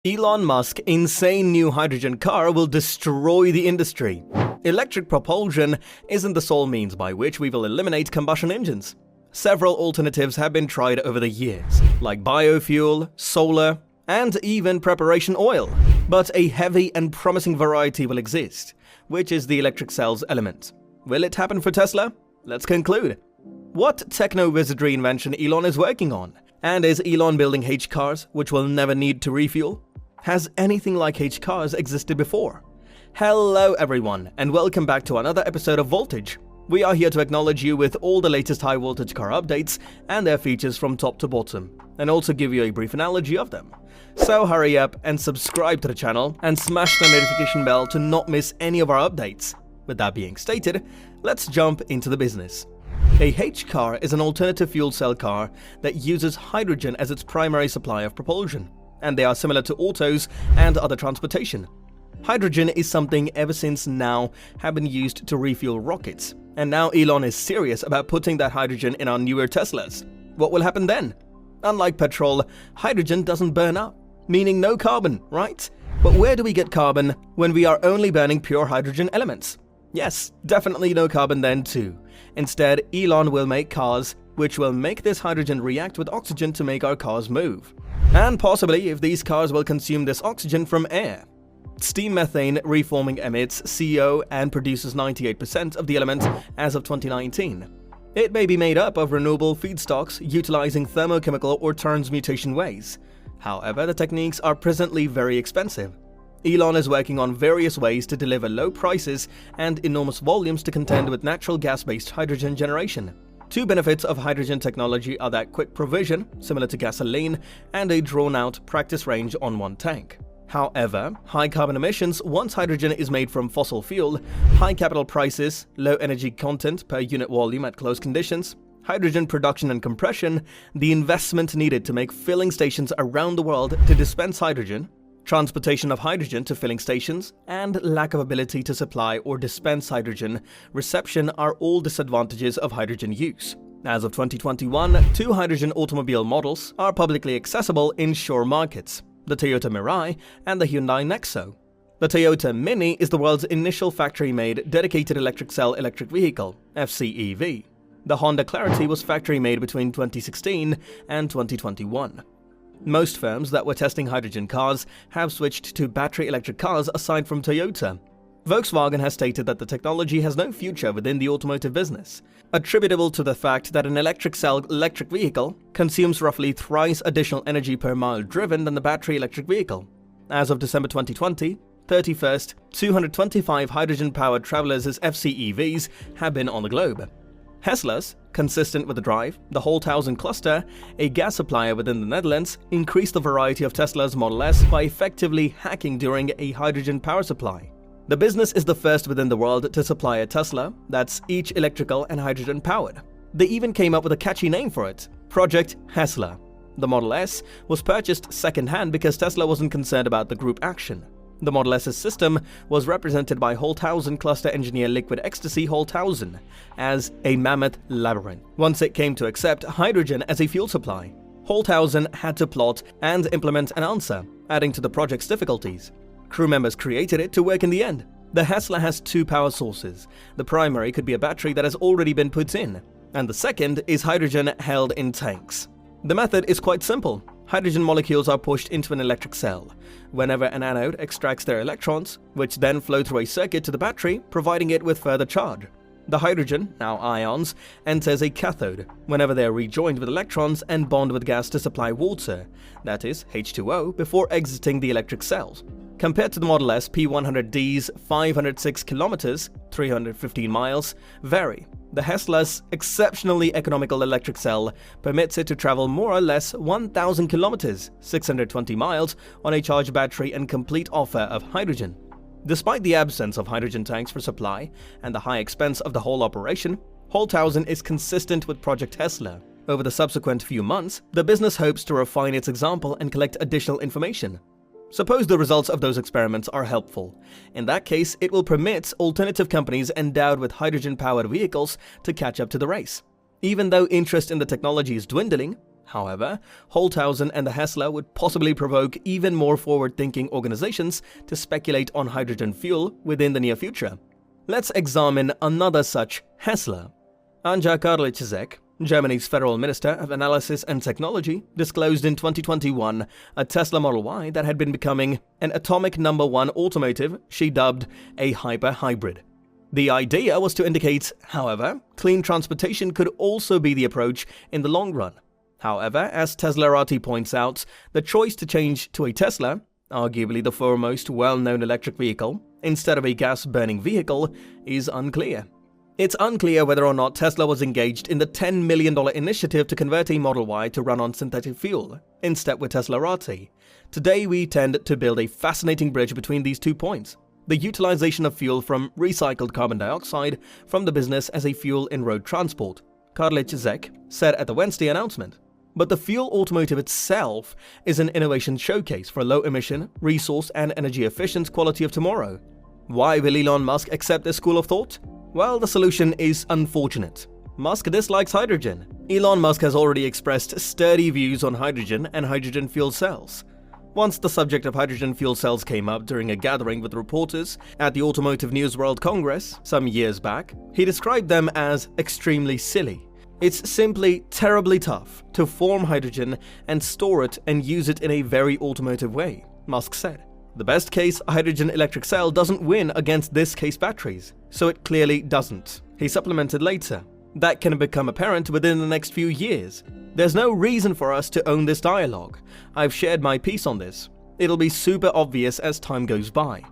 Elon Musk's insane new hydrogen car will destroy the industry. Electric propulsion isn't the sole means by which we will eliminate combustion engines. Several alternatives have been tried over the years, like biofuel, solar, and even preparation oil. But a heavy and promising variety will exist, which is the electric cells element. Will it happen for Tesla? Let's conclude. What techno-wizardry invention Elon is working on? And is Elon building H-cars which will never need to refuel? Has anything like H-cars existed before? Hello everyone, and welcome back to another episode of Voltage. We are here to acknowledge you with all the latest high-voltage car updates and their features from top to bottom, and also give you a brief analogy of them. So hurry up and subscribe to the channel and smash the notification bell to not miss any of our updates. With that being stated, let's jump into the business. A H-car is an alternative fuel cell car that uses hydrogen as its primary supply of propulsion, and they are similar to autos and other transportation. Hydrogen is something ever since now have been used to refuel rockets, and now Elon is serious about putting that hydrogen in our newer Teslas. What will happen then? Unlike petrol, hydrogen doesn't burn up, meaning no carbon, right? But where do we get carbon when we are only burning pure hydrogen elements? Yes, definitely no carbon then too. Instead, Elon will make cars which will make this hydrogen react with oxygen to make our cars move. And possibly if these cars will consume this oxygen from air. Steam methane reforming emits CO and produces 98% of the element as of 2019. It may be made up of renewable feedstocks utilizing thermochemical or transmutation ways. However, the techniques are presently very expensive. Elon is working on various ways to deliver low prices and enormous volumes to contend with natural gas-based hydrogen generation. Two benefits of hydrogen technology are that quick provision, similar to gasoline, and a drawn-out practice range on one tank. However, high carbon emissions once hydrogen is made from fossil fuel, high capital prices, low energy content per unit volume at close conditions, hydrogen production and compression, the investment needed to make filling stations around the world to dispense hydrogen, transportation of hydrogen to filling stations, and lack of ability to supply or dispense hydrogen reception are all disadvantages of hydrogen use. As of 2021, two hydrogen automobile models are publicly accessible in shore markets, the Toyota Mirai and the Hyundai Nexo. The Toyota Mini is the world's initial factory-made dedicated electric cell electric vehicle, FCEV. The Honda Clarity was factory-made between 2016 and 2021. Most firms that were testing hydrogen cars have switched to battery electric cars aside from Toyota. Volkswagen has stated that the technology has no future within the automotive business, attributable to the fact that an electric cell electric vehicle consumes roughly thrice additional energy per mile driven than the battery electric vehicle. As of December 2020, 31st, 225 hydrogen-powered Travelers as FCEVs have been on the globe. Teslas, consistent with the drive, the Holthausen cluster, a gas supplier within the Netherlands, increased the variety of Tesla's Model S by effectively hacking during a hydrogen power supply. The business is the first within the world to supply a Tesla that's each electrical and hydrogen powered. They even came up with a catchy name for it, Project Tesla. The Model S was purchased second-hand because Tesla wasn't concerned about the group action. The Model S's system was represented by Holthausen cluster engineer Liquid Ecstasy Holthausen as a mammoth labyrinth. Once it came to accept hydrogen as a fuel supply, Holthausen had to plot and implement an answer, adding to the project's difficulties. Crew members created it to work in the end. The Tesla has two power sources. The primary could be a battery that has already been put in, and the second is hydrogen held in tanks. The method is quite simple. Hydrogen molecules are pushed into an electric cell, whenever an anode extracts their electrons, which then flow through a circuit to the battery, providing it with further charge. The hydrogen, now ions, enters a cathode, whenever they are rejoined with electrons and bond with gas to supply water, that is, H2O, before exiting the electric cells. Compared to the Model S, P100D's 506 kilometers, 315 miles, vary. The Tesla's exceptionally economical electric cell permits it to travel more or less 1,000 kilometers, 620 miles, on a charged battery and complete offer of hydrogen. Despite the absence of hydrogen tanks for supply and the high expense of the whole operation, Holthausen is consistent with Project Tesla. Over the subsequent few months, the business hopes to refine its example and collect additional information. Suppose the results of those experiments are helpful. In that case, it will permit alternative companies endowed with hydrogen-powered vehicles to catch up to the race. Even though interest in the technology is dwindling, However, Holthausen and the Hessler would possibly provoke even more forward-thinking organizations to speculate on hydrogen fuel within the near future. Let's examine another such Hessler. Anja Karliczek, Germany's Federal Minister of Analysis and Technology, disclosed in 2021 a Tesla Model Y that had been becoming an atomic number one automotive she dubbed a hyper-hybrid. The idea was to indicate, however, clean transportation could also be the approach in the long run. However, as Teslarati points out, the choice to change to a Tesla, arguably the foremost well-known electric vehicle, instead of a gas-burning vehicle, is unclear. It's unclear whether or not Tesla was engaged in the $10 million initiative to convert a Model Y to run on synthetic fuel, in step with Teslarati. Today we tend to build a fascinating bridge between these 2 points. The utilization of fuel from recycled carbon dioxide from the business as a fuel in road transport, Karliczek said at the Wednesday announcement. But the fuel automotive itself is an innovation showcase for low-emission, resource and energy-efficient quality of tomorrow. Why will Elon Musk accept this school of thought? Well, the solution is unfortunate. Musk dislikes hydrogen. Elon Musk has already expressed sturdy views on hydrogen and hydrogen fuel cells. Once the subject of hydrogen fuel cells came up during a gathering with reporters at the Automotive News World Congress some years back, he described them as extremely silly. It's simply terribly tough to form hydrogen and store it and use it in a very automotive way, Musk said. The best case hydrogen electric cell doesn't win against this case batteries, so it clearly doesn't. He supplemented later. That can become apparent within the next few years. There's no reason for us to own this dialogue. I've shared my piece on this. It'll be super obvious as time goes by.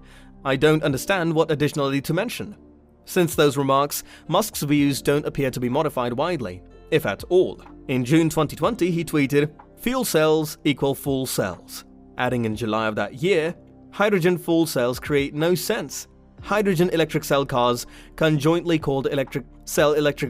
I don't understand what additionally to mention. Since those remarks, Musk's views don't appear to be modified widely, if at all. In June 2020, he tweeted, "Fuel cells equal full cells," adding in July of that year, "Hydrogen fuel cells create no sense. Hydrogen electric cell cars, conjointly called electric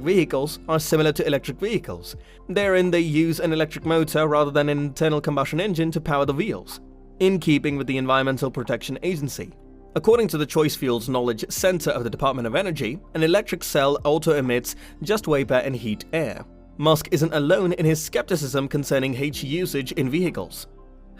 vehicles, are similar to electric vehicles. Therein they use an electric motor rather than an internal combustion engine to power the wheels, in keeping with the Environmental Protection Agency. According to the Choice Fuels Knowledge Center of the Department of Energy, an electric cell also emits just vapor and heat air." Musk isn't alone in his skepticism concerning H usage in vehicles.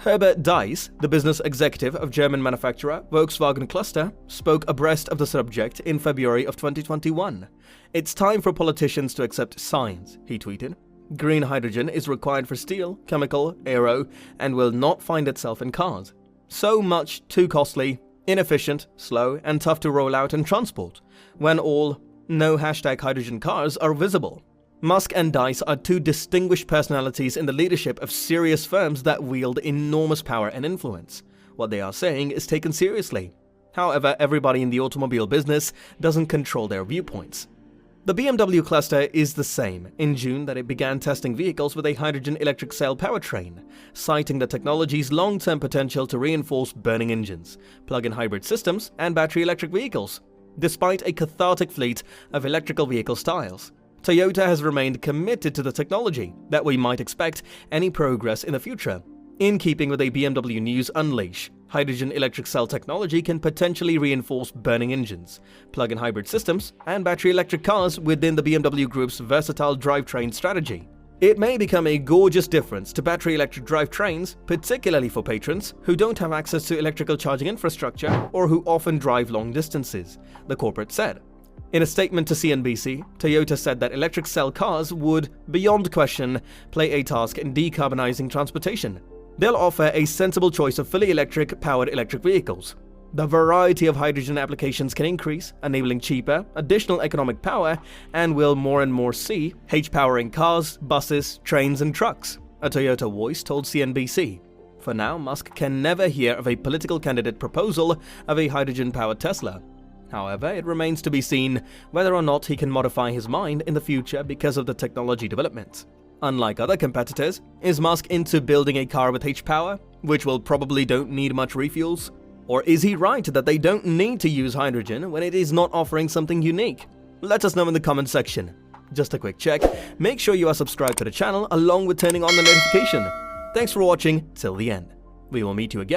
Herbert Diess, the business executive of German manufacturer Volkswagen Cluster, spoke abreast of the subject in February of 2021. "It's time for politicians to accept science," he tweeted. "Green hydrogen is required for steel, chemical, aero, and will not find itself in cars. So much too costly, inefficient, slow, and tough to roll out and transport, when all no #hydrogen cars are visible." Musk and Diess are two distinguished personalities in the leadership of serious firms that wield enormous power and influence. What they are saying is taken seriously. However, everybody in the automobile business doesn't control their viewpoints. The BMW cluster is the same. In June, that it began testing vehicles with a hydrogen electric cell powertrain, citing the technology's long-term potential to reinforce burning engines, plug-in hybrid systems, and battery electric vehicles, despite a cathartic fleet of electrical vehicle styles. Toyota has remained committed to the technology that we might expect any progress in the future. In keeping with a BMW News Unleash, hydrogen electric cell technology can potentially reinforce burning engines, plug-in hybrid systems, and battery electric cars within the BMW Group's versatile drivetrain strategy. It may become a gorgeous difference to battery electric drivetrains, particularly for patrons who don't have access to electrical charging infrastructure or who often drive long distances, the corporate said. In a statement to CNBC, Toyota said that electric cell cars would, beyond question, play a task in decarbonizing transportation. They'll offer a sensible choice of fully electric-powered electric vehicles. The variety of hydrogen applications can increase, enabling cheaper, additional economic power, and we'll more and more see H-powering cars, buses, trains, and trucks, a Toyota voice told CNBC. For now, Musk can never hear of a political candidate proposal of a hydrogen-powered Tesla. However, it remains to be seen whether or not he can modify his mind in the future because of the technology development. Unlike other competitors, is Musk into building a car with H-power, which will probably don't need much refuels? Or is he right that they don't need to use hydrogen when it is not offering something unique? Let us know in the comment section. Just a quick check, make sure you are subscribed to the channel along with turning on the notification. Thanks for watching till the end. We will meet you again